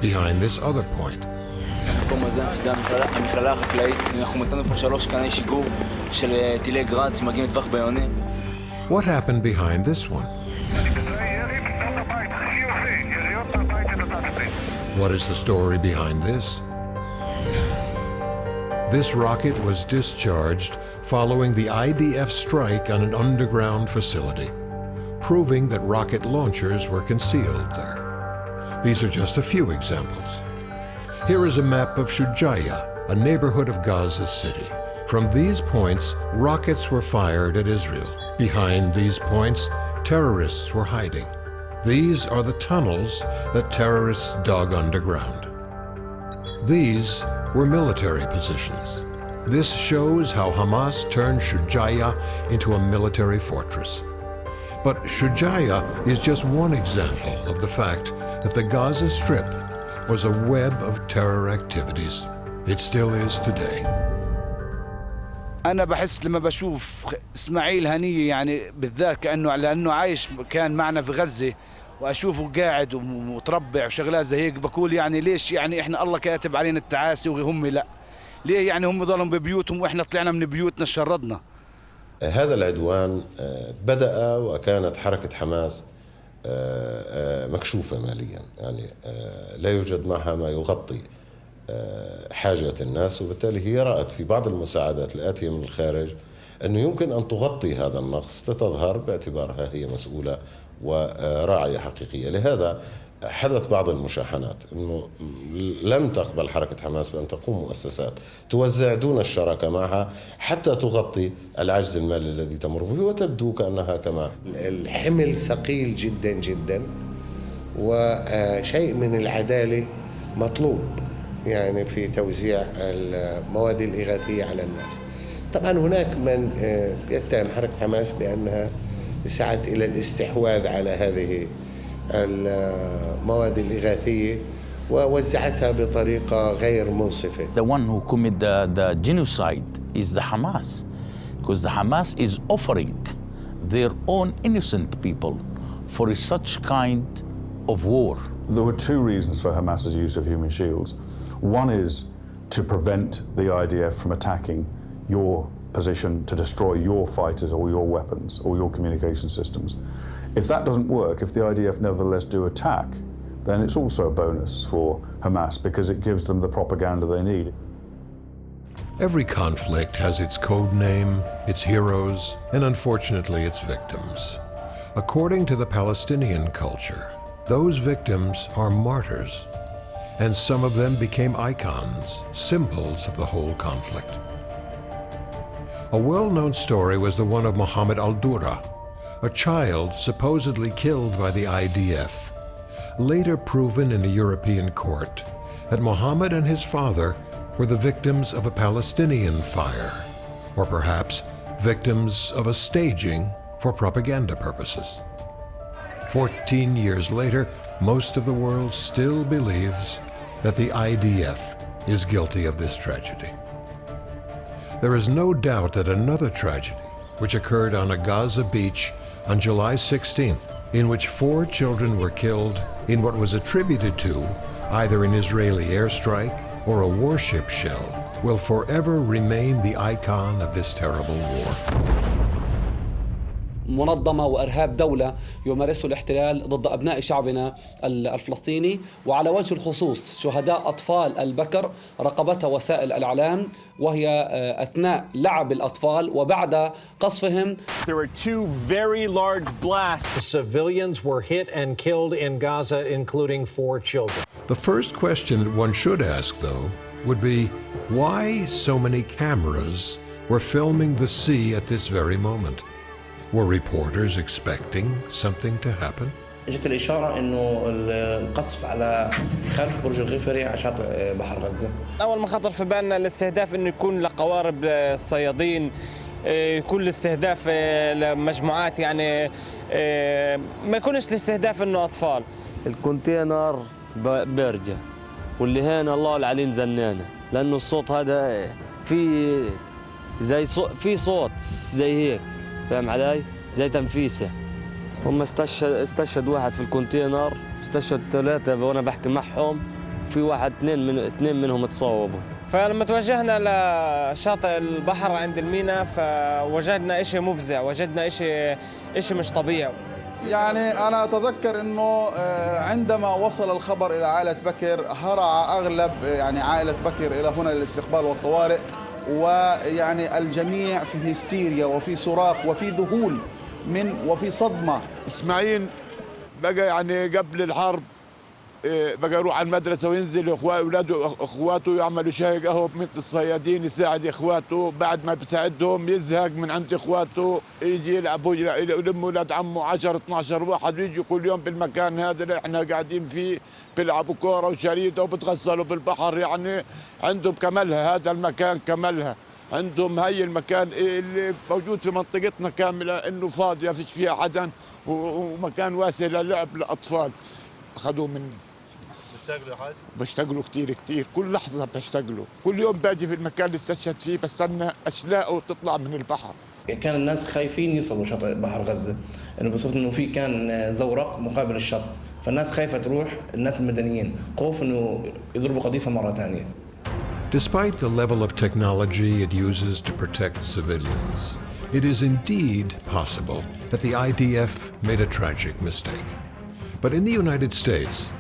Speaker 1: Behind this other point.
Speaker 18: המכללה החקלאית, אנחנו מצאנו פה 3 קני שיגור של טילי גראד שמגיעים לטווח בינוני.
Speaker 1: What happened behind this one? What is the story behind this? This rocket was discharged following the IDF strike on an underground facility, proving that rocket launchers were concealed there. These are just a few examples. Here is a map of Shujaiya, a neighborhood of Gaza City. From these points, rockets were fired at Israel. Behind these points, terrorists were hiding. These are the tunnels that terrorists dug underground. These were military positions. This shows how Hamas turned Shujaiya into a military fortress. But Shujaiya is just one example of the fact that the Gaza Strip was a web of terror activities. It still is today.
Speaker 12: أنا بحس لما بشوف إسماعيل هنية يعني بالذات لأنه عايش كان معنا في غزة، وأشوفه قاعد ومتربع وشغلات زي هيك، بقول يعني ليش يعني إحنا الله كاتب علينا التعاسي وهم لا؟ ليه يعني هم ضلوا ببيوتهم وإحنا طلعنا من بيوتنا شردنا؟
Speaker 20: هذا العدوان بدأ وكانت حركة حماس مكشوفة ماليا، يعني لا يوجد معها ما يغطي حاجة الناس، وبالتالي هي رأت في بعض المساعدات الآتية من الخارج أنه يمكن أن تغطي هذا النقص لتظهر باعتبارها هي مسؤولة وراعية حقيقية. لهذا حدث بعض المشاحنات، أنه لم تقبل حركة حماس بأن تقوم مؤسسات توزع دون الشراكة معها حتى تغطي العجز المالي الذي تمر به، وتبدو كأنها كما
Speaker 22: الحمل ثقيل جدا جدا، وشيء من العدالة مطلوب يعني في توزيع المواد الإغاثية على الناس. طبعا هناك من يتهم حركة حماس بأنها سعت إلى الاستحواذ على هذه المواد الإغاثية ووزعتها بطريقة غير منصفة.
Speaker 9: The one who committed the genocide is the Hamas, because the Hamas is offering their own innocent people for such kind of war.
Speaker 7: There were two reasons for Hamas's use of human shields. One is to prevent the IDF from attacking your position, to destroy your fighters or your weapons or your communication systems. If that doesn't work, if the IDF nevertheless do attack, then it's also a bonus for Hamas because it gives them the propaganda they need.
Speaker 1: Every conflict has its code name, its heroes, and unfortunately its victims. According to the Palestinian culture, those victims are martyrs, and some of them became icons, symbols of the whole conflict. A well-known story was the one of Muhammad al-Dura, a child supposedly killed by the IDF, later proven in a European court that Mohammed and his father were the victims of a Palestinian fire, or perhaps victims of a staging for propaganda purposes. 14 years later, most of the world still believes that the IDF is guilty of this tragedy. There is no doubt that another tragedy, which occurred on a Gaza beach on July 16th, in which 4 children were killed in what was attributed to either an Israeli airstrike or a warship shell, will forever remain the icon of this terrible war.
Speaker 3: منظمة وإرهاب دولة يمارسه الاحتلال ضد أبناء شعبنا الفلسطيني، وعلى وجه الخصوص شهداء أطفال البكر رقبتها وسائل الإعلام، وهي أثناء لعب الأطفال وبعد قصفهم.
Speaker 4: There were 2 very large blasts. Civilians were hit and killed in Gaza, including 4 children.
Speaker 1: The first question that one should ask, though, would be why so many cameras were filming the sea at this very moment? Were reporters expecting something to happen?
Speaker 15: اجت الاشاره انه القصف على خلف برج الغفري على شاطئ بحر غزه. اول ما خطر في بالنا الاستهداف انه يكون لقوارب الصيادين، يكون الاستهداف لمجموعات، يعني ما يكونش الاستهداف انه اطفال. الكونتينر بيرجع واللي هنا الله العليم زنانه، لانه الصوت هذا في زي في صوت زي هيك، فاهم علي؟ زي تنفيسه. هم استشهد واحد في الكونتينر، استشهد 3 وانا بحكي معهم، في واحد 2 منهم تصاوبوا. فلما توجهنا لشاطئ البحر عند الميناء فوجدنا شيء مفزع، وجدنا شيء مش طبيعي.
Speaker 24: يعني أنا أتذكر أنه عندما وصل الخبر إلى عائلة بكر هرع أغلب يعني عائلة بكر إلى هنا للاستقبال والطوارئ، ويعني الجميع في هستيريا وفي صراخ وفي ذهول وفي صدمة.
Speaker 25: إسماعيل بقى يعني قبل الحرب بقى يروح على المدرسة وينزل أولاده أخواته يعملوا شاي قهوة مثل الصيادين، يساعد إخواته، بعد ما بيساعدهم يزهق من عند إخواته يجي يلعبوا يلم أولاد عمه 10-12 واحد ويجي كل يوم بالمكان هذا اللي احنا قاعدين فيه بيلعبوا كورة وشريطة وبتغسلوا بالبحر. يعني عندهم كملها، هذا المكان كملها عندهم. هي المكان اللي موجود في منطقتنا كاملة إنه فاضية فيش فيها حدا ومكان واسع للعب للأطفال. أخذوه مني. بتشتغلوا حاجة؟ بشتغلوا كتير، كل لحظة بشتغلوا، كل يوم باجي في المكان اللي استشهد فيه بستنى أشلاءه تطلع من البحر.
Speaker 15: كان الناس خايفين يصلوا شاطئ بحر غزة، إنه بصفة إنه في كان زورق مقابل الشط، فالناس خايفة تروح، الناس المدنيين خوف إنه يضربوا قذيفة مرة ثانية.
Speaker 1: Despite the level of technology it uses to protect civilians, it is indeed possible that the IDF made a tragic mistake. But in the United States,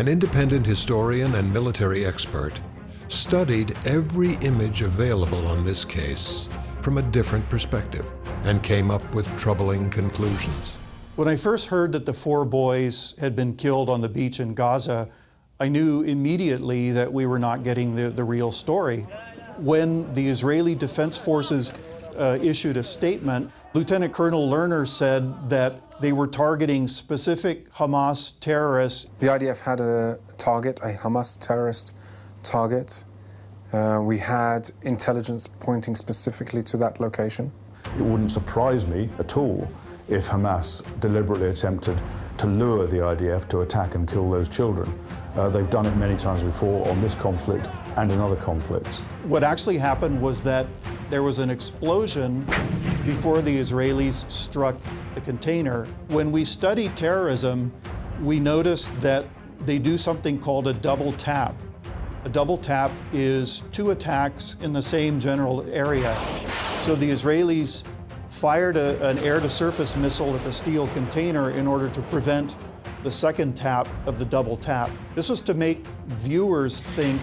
Speaker 1: an independent historian and military expert studied every image available on this case from a different perspective and came up with troubling conclusions.
Speaker 26: When I first heard that the 4 boys had been killed on the beach in Gaza, I knew immediately that we were not getting the real story. When the Israeli Defense Forces issued a statement, Lieutenant Colonel Lerner said that they were targeting specific Hamas terrorists.
Speaker 27: The IDF had a target, a Hamas terrorist target. We had intelligence pointing specifically to that location.
Speaker 7: It wouldn't surprise me at all if Hamas deliberately attempted to lure the IDF to attack and kill those children. They've done it many times before on this conflict and in other conflicts.
Speaker 26: What actually happened was that there was an explosion before the Israelis struck the container. When we study terrorism, we noticed that they do something called a double tap. A double tap is 2 attacks in the same general area. So the Israelis fired an air-to-surface missile at the steel container in order to prevent the second tap of the double tap. This was to make viewers think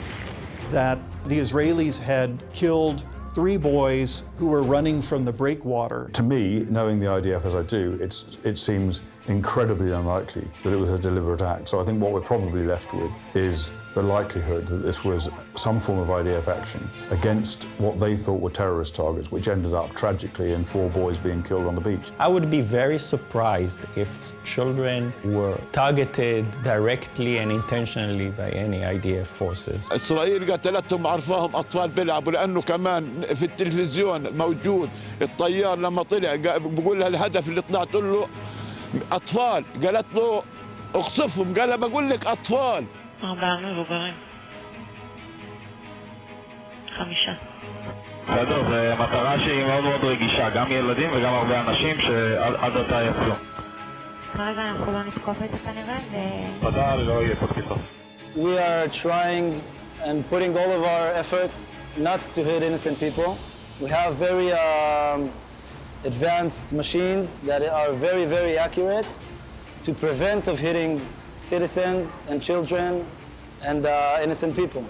Speaker 26: that the Israelis had killed 3 boys who were running from the breakwater.
Speaker 7: To me, knowing the IDF as I do, it seems incredibly unlikely that it was a deliberate act. So I think what we're probably left with is the likelihood that this was some form of IDF action against what they thought were terrorist targets, which ended up tragically in 4 boys being killed on the beach.
Speaker 2: I would be very surprised if children were targeted directly and intentionally by any IDF forces.
Speaker 25: إسرائيل قتلتهم عرفاهم أطفال بيلعبوا لأنه كمان في التلفزيون موجود الطيار لما طلع بقول لها الهدف اللي طلعت له أطفال قالت له اقصفهم قال بقول لك أطفال
Speaker 6: 4 מבוגרים 5
Speaker 10: בסדר, זו מטרה שהיא מאוד מאוד רגישה, גם ילדים וגם הרבה אנשים שעד עתה יפלו.
Speaker 6: כרגע אנחנו לא נתקוף את זה כנראה
Speaker 10: תודה, לא יהיה פה תקיפה.
Speaker 11: We are trying and putting all of our efforts not to hit innocent people. We have very advanced machines that are very, very accurate to prevent of hitting citizens and children and innocent people.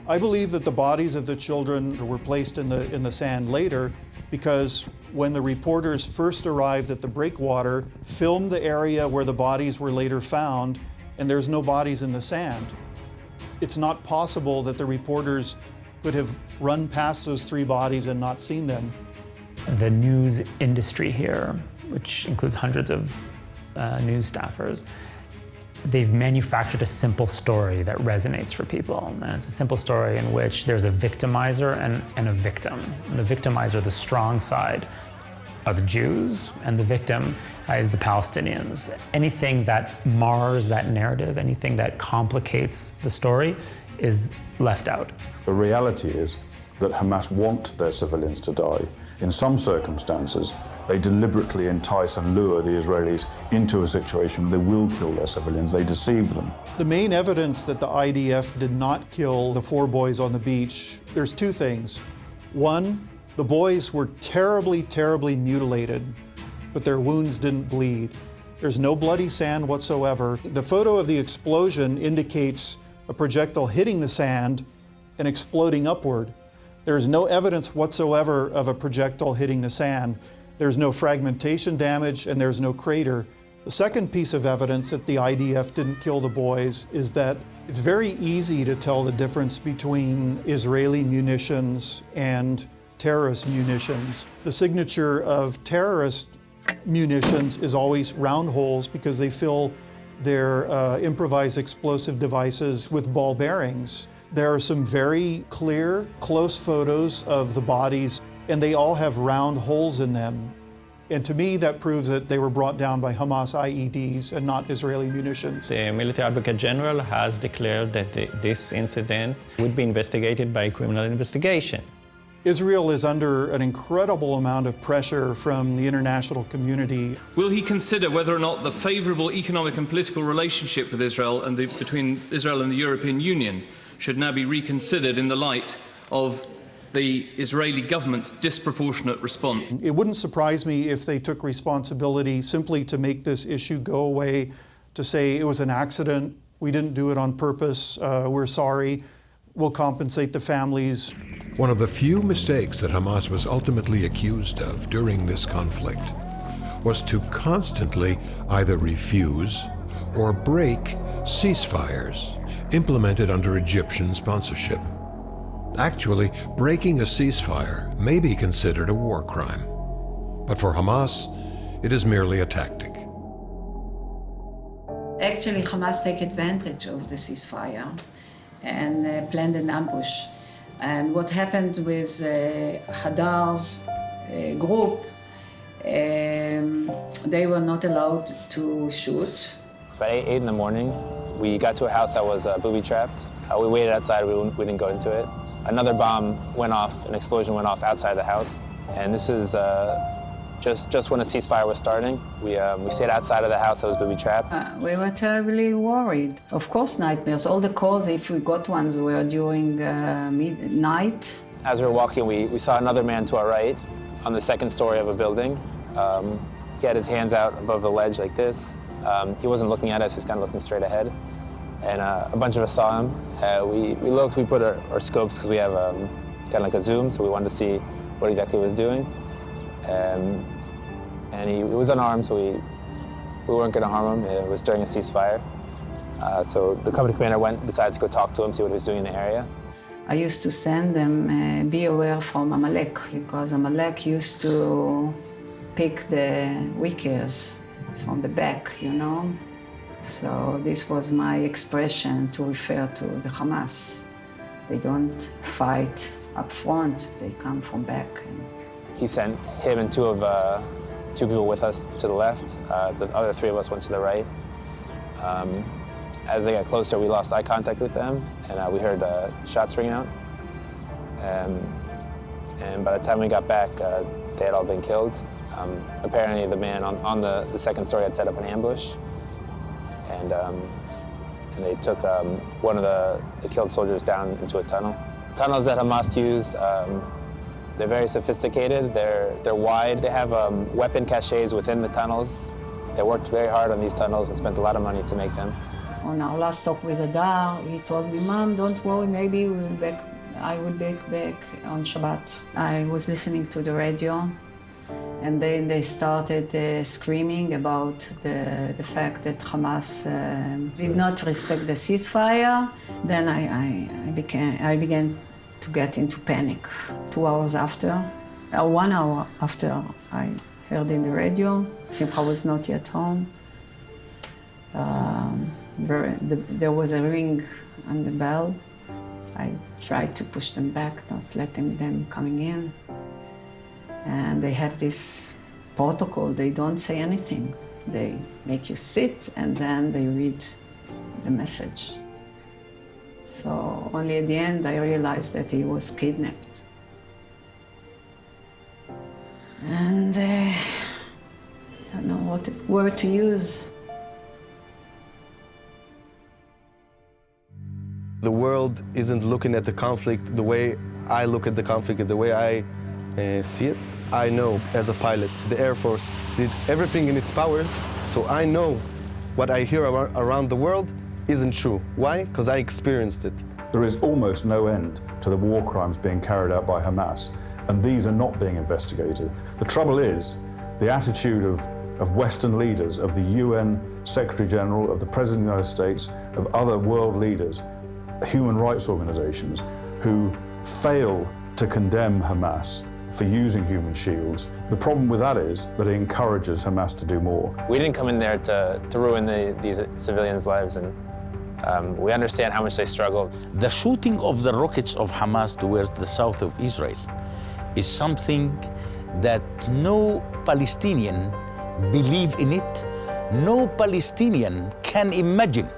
Speaker 26: I believe that the bodies of the children were placed in the sand later because when the reporters first arrived at the breakwater, filmed the area where the bodies were later found, and there's no bodies in the sand. It's not possible that the reporters could have run past those 3 bodies and not seen them.
Speaker 14: The news industry here, which includes hundreds of news staffers, they've manufactured a simple story that resonates for people. And it's a simple story in which there's a victimizer and a victim. And the victimizer, the strong side, are the Jews, and the victim is the Palestinians. Anything that mars that narrative, anything that complicates the story is left out.
Speaker 7: The reality is that Hamas want their civilians to die. In some circumstances, they deliberately entice and lure the Israelis into a situation where they will kill their civilians. They deceive them.
Speaker 26: The main evidence that the IDF did not kill the 4 boys on the beach, there's 2 things. One, the boys were terribly, terribly mutilated, but their wounds didn't bleed. There's no bloody sand whatsoever. The photo of the explosion indicates a projectile hitting the sand and exploding upward. There's no evidence whatsoever of a projectile hitting the sand. There's no fragmentation damage and there's no crater. The second piece of evidence that the IDF didn't kill the boys is that it's very easy to tell the difference between Israeli munitions and terrorist munitions. The signature of terrorist munitions is always round holes because they fill their improvised explosive devices with ball bearings. There are some very clear, close photos of the bodies, and they all have round holes in them. And to me, that proves that they were brought down by Hamas IEDs and not Israeli munitions.
Speaker 2: The Military Advocate General has declared that this incident would be investigated by criminal investigation.
Speaker 26: Israel is under an incredible amount of pressure from the international community.
Speaker 17: Will he consider whether or not the favourable economic and political relationship with Israel and between Israel and the European Union should now be reconsidered in the light of the Israeli government's disproportionate response?
Speaker 26: It wouldn't surprise me if they took responsibility simply to make this issue go away, to say it was an accident, we didn't do it on purpose, we're sorry, we'll compensate the families.
Speaker 1: One of the few mistakes that Hamas was ultimately accused of during this conflict was to constantly either refuse or break ceasefires implemented under Egyptian sponsorship. Actually, breaking a ceasefire may be considered a war crime. But for Hamas, it is merely a tactic.
Speaker 19: Actually, Hamas take advantage of the ceasefire and planned an ambush. And what happened with Hadar's group, they were not allowed to shoot.
Speaker 28: About 8 in the morning, we got to a house that was booby-trapped. We waited outside, we didn't go into it. Another bomb went off, an explosion went off outside the house. And this was just when the ceasefire was starting. We stayed outside of the house that was booby-trapped.
Speaker 19: We were terribly worried. Of course, nightmares. All the calls, if we got ones, were during midnight.
Speaker 28: As we were walking, we saw another man to our right on the 2nd story of a building. He had his hands out above the ledge like this. He wasn't looking at us, he was kind of looking straight ahead. and a bunch of us saw him. We looked, we put our scopes because we have kind of like a zoom, so we wanted to see what exactly he was doing. And he was unarmed, so we weren't going to harm him. It was during a ceasefire. So the company commander decided to go talk to him, see what he was doing in the area.
Speaker 19: I used to send them, be aware from Amalek, because Amalek used to pick the weakers from the back, you know? So this was my expression to refer to the Hamas. They don't fight up front, they come from back. And
Speaker 28: he sent him and two people with us to the left. The other three of us went to the right. As they got closer, we lost eye contact with them, and we heard shots ring out. And by the time we got back, they had all been killed. Apparently, the man on the second story had set up an ambush, and they took one of the killed soldiers down into a tunnel. Tunnels that Hamas used, they're very sophisticated. They're wide. They have weapon caches within the tunnels. They worked very hard on these tunnels and spent a lot of money to make them.
Speaker 19: On our last talk with Adar, he told me, "Mom, don't worry, maybe I will be back on Shabbat." I was listening to the radio, and then they started screaming about the fact that Hamas did not respect the ceasefire. Then I began to get into panic. 2 hours after, 1 hour after I heard in the radio, Simcha was not yet home. There was a ring on the bell. I tried to push them back, not letting them coming in. And they have this protocol, they don't say anything. They make you sit and then they read the message. So only at the end I realized that he was kidnapped. And I don't know what word to use.
Speaker 5: The world isn't looking at the conflict the way I look at the conflict, the way I see it. I know as a pilot, the Air Force did everything in its powers, so I know what I hear around the world isn't true. Why? Because I experienced it.
Speaker 7: There is almost no end to the war crimes being carried out by Hamas, and these are not being investigated. The trouble is the attitude of Western leaders, of the UN Secretary General, of the President of the United States, of other world leaders, human rights organizations who fail to condemn Hamas for using human shields. The problem with that is that it encourages Hamas to do more.
Speaker 28: We didn't come in there to ruin these civilians' lives, and we understand how much they struggled.
Speaker 8: The shooting of the rockets of Hamas towards the south of Israel is something that no Palestinian believe in it. No Palestinian can imagine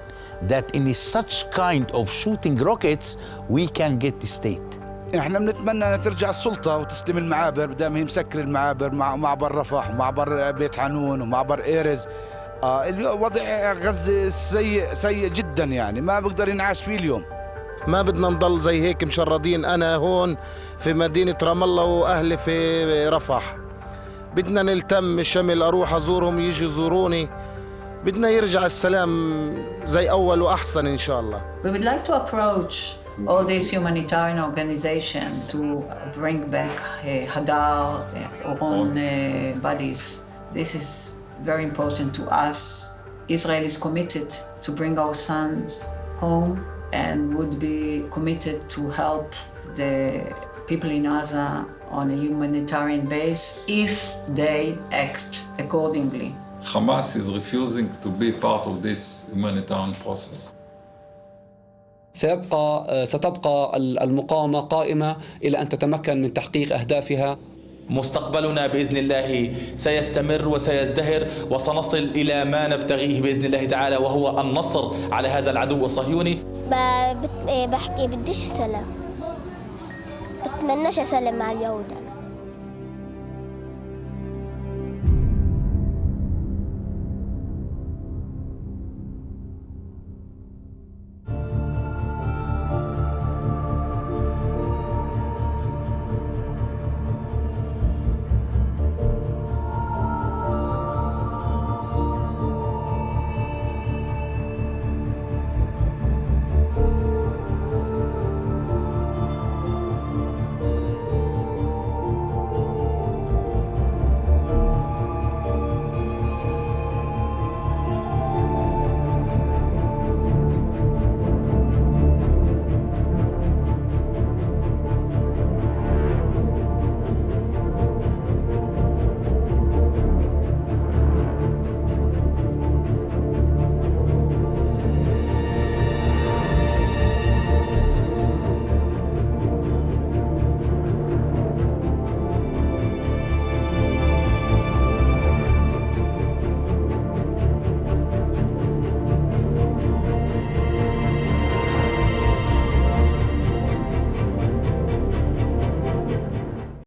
Speaker 8: that in such kind of shooting rockets we can get the state.
Speaker 12: احنا بنتمنى ان ترجع السلطه وتسلم المعابر بدام هي مسكر المعابر معبر رفح ومعبر بيت حنون ومعبر ايرز. الوضع غزه سيء جدا، يعني ما بقدر ينعاش فيه اليوم.
Speaker 8: ما بدنا نضل زي هيك مشردين، انا هون في مدينه رام الله واهلي في رفح. بدنا نلتم الشمل، اروح ازورهم يجوا يزوروني. بدنا يرجع السلام زي اول واحسن ان شاء الله.
Speaker 19: We would like to approach all these humanitarian organizations to bring back Hadar, our own bodies. This is very important to us. Israel is committed to bring our sons home and would be committed to help the people in Gaza on a humanitarian base if they act accordingly.
Speaker 13: Hamas is refusing to be part of this humanitarian process.
Speaker 3: ستبقى المقاومة قائمة إلى أن تتمكن من تحقيق أهدافها.
Speaker 16: مستقبلنا بإذن الله سيستمر وسيزدهر وسنصل إلى ما نبتغيه بإذن الله تعالى، وهو النصر على هذا العدو الصهيوني.
Speaker 18: بحكي بديش السلام، بتمناش أسلم مع اليهود.